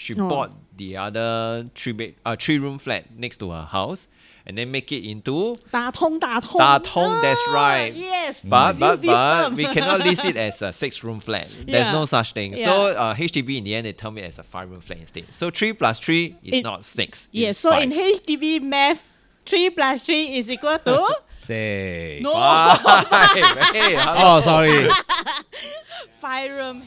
she bought the other three-room flat next to her house and then make it into 打通 that's right. Yes. But term. we cannot list it as a 6-room flat. There's no such thing. Yeah. So HDB in the end they term it as a 5-room flat instead. So 3 plus 3 is not 6. Yes. It's So 5. in HDB math, 3 plus 3 is equal to 6. no. Hey, hello. Oh, sorry. 5 room.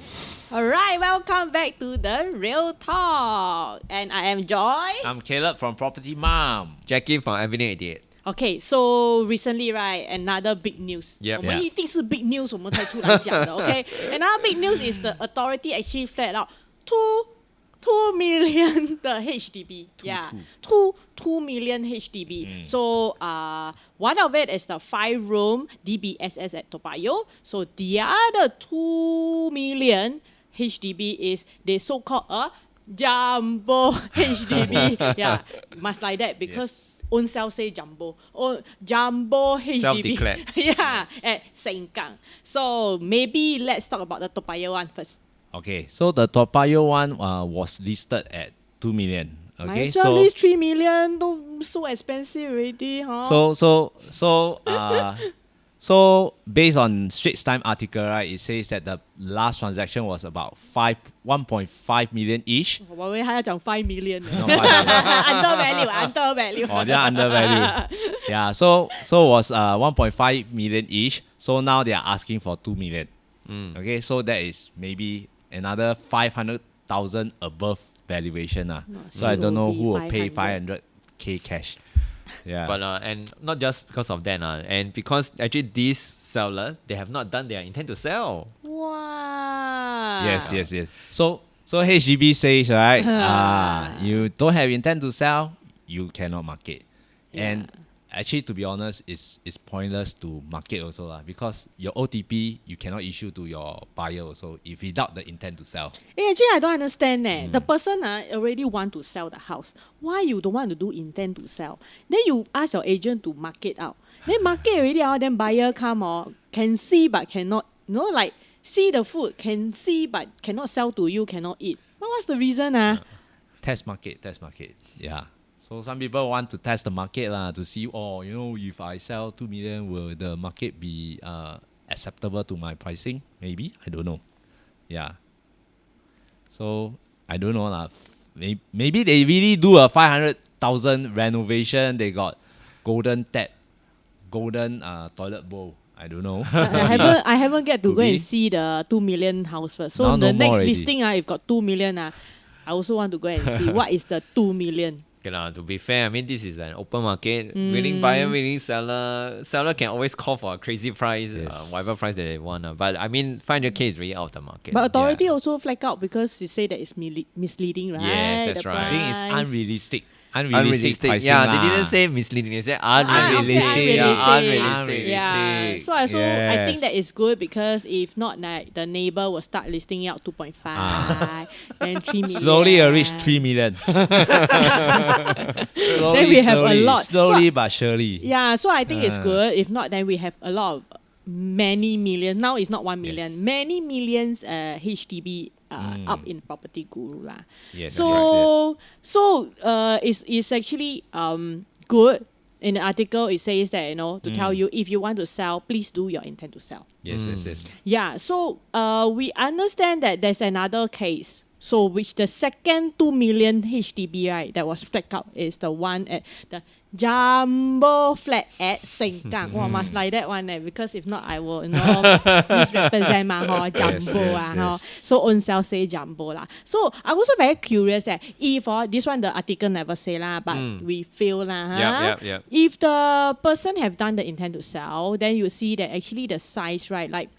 Alright, welcome back to the Real Talk. And I am Joy. I'm Caleb from Property Mom. Jackie from Avenue 88. Okay, so recently, right, another big news. Yep. 我们一定是 big news 我们才出来讲的 okay? Another big news is the authority actually flat out 2 million 的 HDB. Yeah, 2 million HDB. So one of it is the 5-room DBSS at Toa Payoh. So the other 2 million HDB is the so-called a jumbo HDB. Yeah, must like that because own self say jumbo. Oh, jumbo HDB. Self-declared. Yeah, at Sengkang. So maybe let's talk about the Toa Payoh one first. Okay, so the Toa Payoh one was listed at 2 million. Might Okay, as well list 3 million. Don't so expensive already, huh? So based on Straits Times article, right, it says that the last transaction was about 1.5 million each. 我以为他要讲 5 million. No, 5 million. Undervalue. Oh, they are undervalued. Yeah, so was 1.5 million each. So now they are asking for 2 million. Okay, so that is maybe another 500,000 above valuation. So I don't know who will pay 500k cash. Yeah. But and not just because of that, and because actually these seller they have not done their intent to sell. Wow. Yes. So HDB says, right, you don't have intent to sell, you cannot market. And actually, to be honest, it's pointless to market also because your OTP you cannot issue to your buyer also if without the intent to sell. Actually, I don't understand. The person already want to sell the house. Why you don't want to do intent to sell? Then you ask your agent to market out. Then market already then buyer come can see but cannot. Like see the food, can see but cannot sell to you, cannot eat. What's the reason? Test market. Yeah. So some people want to test the market to see, if I sell 2 million, will the market be acceptable to my pricing? Maybe, I don't know. Yeah. So I don't know Maybe they really do a 500,000 renovation. They got golden tap, golden toilet bowl. I don't know. I haven't get to go and see the 2 million house first. So Now the no next more already. listing, if got 2 million, I also want to go and see what is the 2 million. Okay, to be fair, I mean this is an open market. Willing buyer, willing seller. Seller can always call for a crazy price, whatever price that they want. But I mean, 500k is really out of the market. But authority also flag out because they say that it's misleading, right? Yes, that's The right. I think it's price. unrealistic. Unrealistic. Pricing Yeah, lah. they didn't say misleading. They said Unrealistic. unrealistic. Yeah, so I Yes. think that is good because if not, like, the neighbor will start listing out 2.5 and 3 million. Slowly reach 3 million. Then we have a lot. Slowly So- but surely. Yeah, so I think it's good. If not, then we have a lot of many millions. Now it's not 1 million. Yes. Many millions HDB up in Property Guru lah. Yes. So it's actually good. In the article, it says that to tell you if you want to sell, please do your intent to sell. Yes. Yeah. So we understand that there's another case. So which the second 2 million HDB, right, that was flagged out is the one at the jumbo flat at Sengkang. Wow, must like that one because if not I will misrepresent jumbo yes. So own self say jumbo lah. So I'm also very curious if this one the article never say lah, but we feel lah. Yep. If the person have done the intent to sell, then you see that actually the size, right, like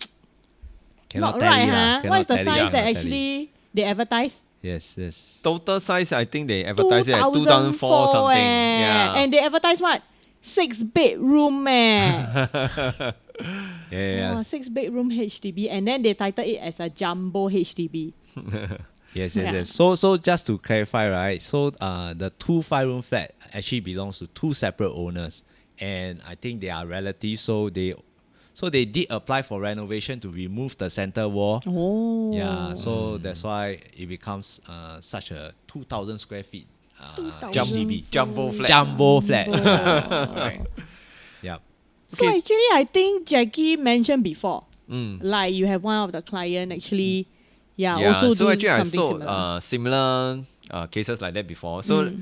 Cannot not tally right, lah. What is the Cannot tally, size that cannot actually they advertise? Yes. Total size, I think they advertised it at 2004 or something. Yeah. And they advertise what? 6-bedroom Yeah. 6-bedroom HDB, and then they title it as a jumbo HDB. Yes. Yeah. So just to clarify, right? So the 2 5-room flat actually belongs to 2 separate owners, and I think they are relatives. So So they did apply for renovation to remove the center wall. Oh. Yeah, so that's why it becomes such a 2,000 square feet 2,000 HDB. Jumbo flat. Jumbo flat. Jumbo. Right. Yeah. So Okay. actually, I think Jackie mentioned before, Mm. like you have one of the client actually, Yeah, also so do actually I something saw similar. similar cases like that before. So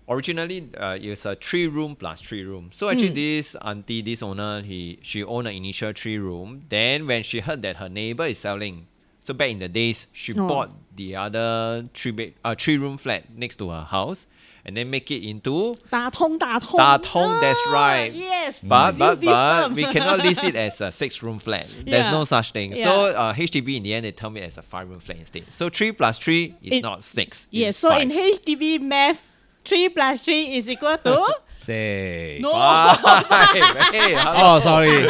originally it's a 3-room plus 3-room. So actually this auntie, this owner, she owned an initial 3-room. Then when she heard that her neighbor is selling, so back in the days, she bought the other 3-room flat next to her house and then make it into 打通. that's right. Yes. But this term. we cannot list it as a 6-room flat. There's Yeah. no such thing. Yeah. So HDB in the end they tell me as a 5-room flat instead. So 3 plus 3 is not 6. Yes, it's so 5. in HDB math, 3 plus 3 is equal to? Say. No. 5. Hey, hello. Oh, sorry.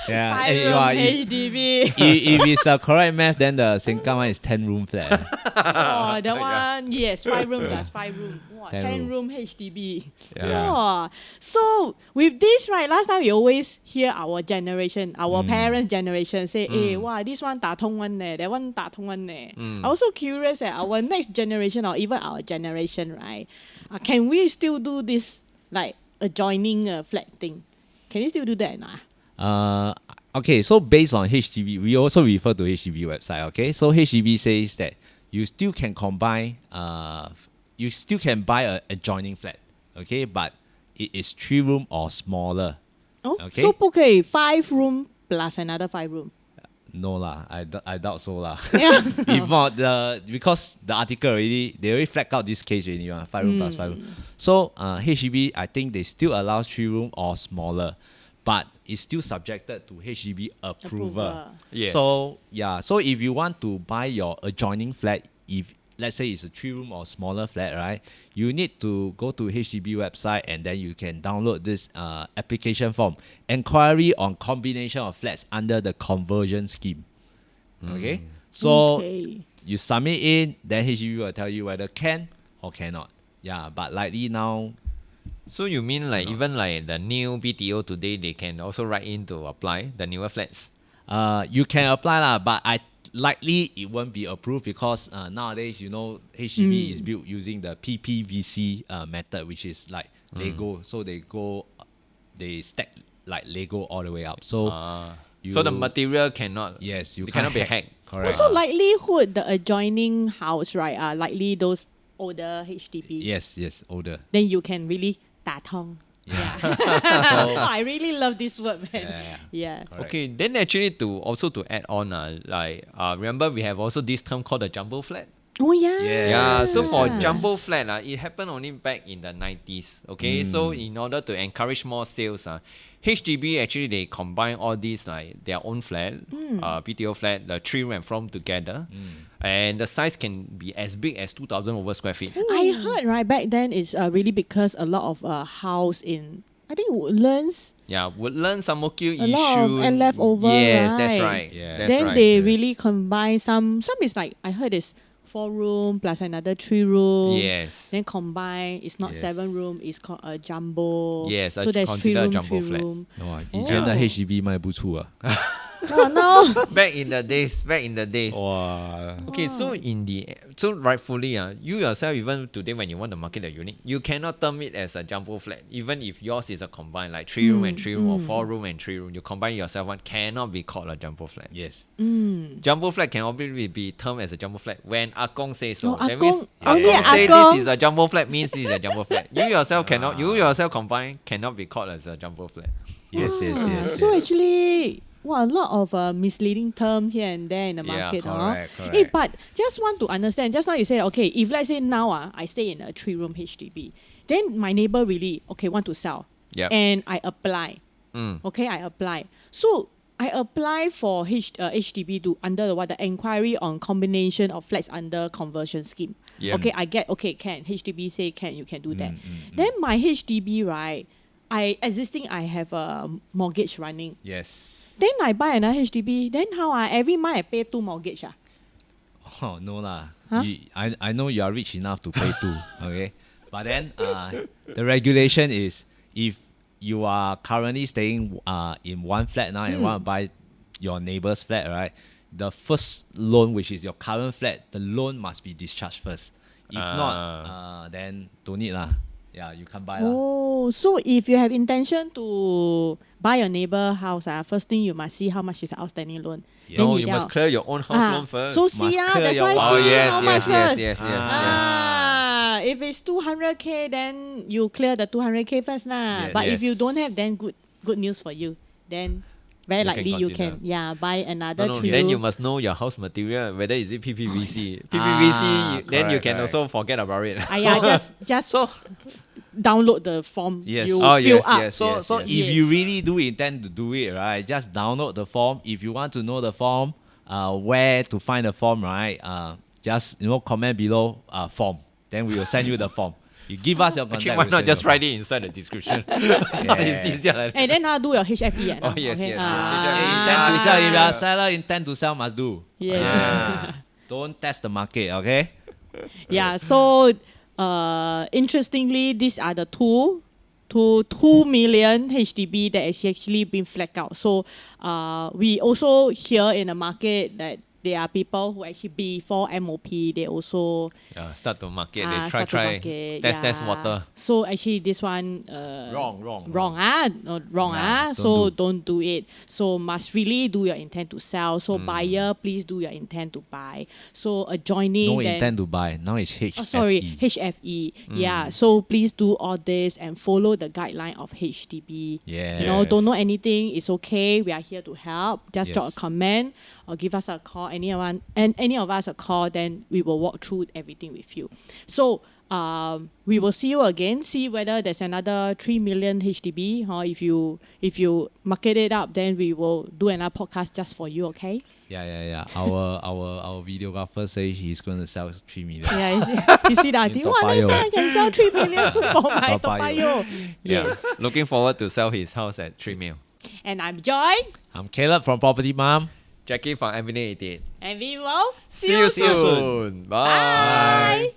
Yeah. 5 eh, room wow, HDB. if it's a correct math, then the Sengkang one is 10-room flat. Oh, that Yeah. one, yes, 5 room plus 5 room. Wow, 10 10 room HDB. Yeah. Wow. So with this, right, last time we always hear our generation, our parents' generation say, hey, wow, this one 打通 one ne, that one 打通 one ne. I'm also curious that our next generation or even our generation, right, can we still do this like adjoining flat thing? Can you still do that? Nah? Okay, so based on HDB, we also refer to HDB website. Okay, so HDB says that you still can combine, you still can buy a adjoining flat. Okay, but it is 3-room or smaller. Oh, Okay. so 不可以 5 room plus another 5 room. No lah, I doubt so lah. Yeah. If not, because the article they already flagged out this case already, 5-room plus 5-room. So HDB, I think they still allow 3-room or smaller, but it's still subjected to HDB approval. Yes. So yeah, so if you want to buy your adjoining flat, if let's say it's a 3-room or smaller flat, right, you need to go to HDB website and then you can download this application form, inquiry on combination of flats under the conversion scheme. Okay, so Okay. you submit in, then HDB will tell you whether can or cannot. Yeah, but likely now, So you mean like even like the new BTO today, they can also write in to apply the newer flats? you can apply lah, but likely it won't be approved because nowadays, HDB is built using the PPVC method, which is like Lego. So they stack like Lego all the way up. So So the material cannot. yes, you it cannot be hack. hacked. Correct. Also, likelihood the adjoining house, right, are likely those older HDB. Yes, older. Then you can really 打通. Yeah. I really love this word, man. Yeah. Correct. Okay, then actually to add on, remember we have also this term called the jumbo flat. Oh, yeah. Yeah, so for Yes. jumbo flat, it happened only back in the 90s. Okay, so in order to encourage more sales, HDB actually they combine all these like their own flat, BTO flat, the 3-room and 4-room together, and the size can be as big as 2,000 over square feet. I heard, right, back then it's really because a lot of house in, I think, Woodlands. Yeah, Woodlands, Samokil, A lot of Yishun. and leftover, Yes, that's right? right. Yeah. That's Then right. they yes. really combine some is like, I heard it's 4-room plus another 3-room. Yes. Then combine, it's not Yes. 7-room, it's called a jumbo. Yes, so there's consider 3-room, jumbo flat. 3-room. 哇，以前的 HDB 卖不出啊。 Oh no. Back in the days.哇， Okay, so rightfully, you yourself, even today when you want to market a unit, you cannot term it as a jumbo flat. Even if yours is a combined, like 3-room and 3-room or 4-room and 3-room, you combine yourself one cannot be called a jumbo flat. yes. Jumbo flat can obviously be termed as a jumbo flat when Akong says so. Oh, That means Akong- only Akong say Akong. this is a jumbo flat means this is a jumbo flat. You yourself combine cannot be called as a jumbo flat. Yes. So actually, a lot of misleading term here and there in the Yeah, market. correct. Hey, but just want to understand, just now you said, okay, if let's say now I stay in a 3-room HDB, then my neighbor really, want to sell. Yep. And I apply. Mm. Okay, I apply. So I apply for HDB to under the inquiry on combination of flats under conversion scheme. Yeah. Okay, I get, can. HDB say can, you can do that. Then my HDB, right, I have a mortgage running. Yes. Then I buy another HDB. Then how every month I pay 2 mortgage. Oh, no lah. Huh? I know you are rich enough to pay 2, okay? But then the regulation is if you are currently staying in one flat now and want to buy your neighbor's flat, right? The first loan, which is your current flat, the loan must be discharged first. If not, then don't need lah. Yeah, you can't buy lah. Oh, so if you have intention to buy your neighbor house, first thing you must see how much is the outstanding loan. Yes. Then No, you you tell- must clear your own house loan first. So see, Must clear that's your why own- Oh see yes, how much first. yes. If it's 200k, then you clear the 200k first lah. Yes. But if you Yes. don't have, then good news for you. Then very You can likely you consider. can buy another No, three then you room. must know your house material, whether is it PPVC. PPVC, then you correct, can correct. also forget about it. Just So download the form. Yes. You Oh, fill yes, up. yes. So yes. if you really do intend to do it, right, just download the form. If you want to know the form, where to find the form, right, just comment below form. Then we will send you the form. You give us your contact. Actually, why we'll not send you just the write it inside the description? It's easier like that. And then do your HFE. Oh, yes, yes, yes. Intend to sell. If you are a seller, intend to sell must do. Yes. Don't test the market, okay? Yeah, so interestingly, these are the two million HDB that has actually been flagged out. So we also hear in the market that there are people who actually before MOP, they also Start to market, they start to try, market, test water. So actually this one Wrong. Nah, So don't don't do it. So must really do your intent to sell. So buyer, please do your intent to buy. So adjoining No then, intent to buy. Now it's HFE. Oh, sorry, HFE. Yeah, so please do all this and follow the guideline of HDB. Yes. Don't know anything, it's okay. We are here to help. Just drop a Yes. comment or give us a call. Any of us a call, then we will walk through everything with you. So we will see you again. See whether there's another 3 million HDB. If you market it up, then we will do another podcast just for you. Okay? Yeah. Our videographer says he's going to sell 3 million. Yeah. You see that? In Toa Next Payoh. time I can sell 3 million for my Toa Toa Payoh. Payoh. Yes. Looking forward to sell his house at 3 mil. And I'm Joy. I'm Caleb from Property Mom. Jackie from Avenue 88. And we will See you soon. Bye. Bye.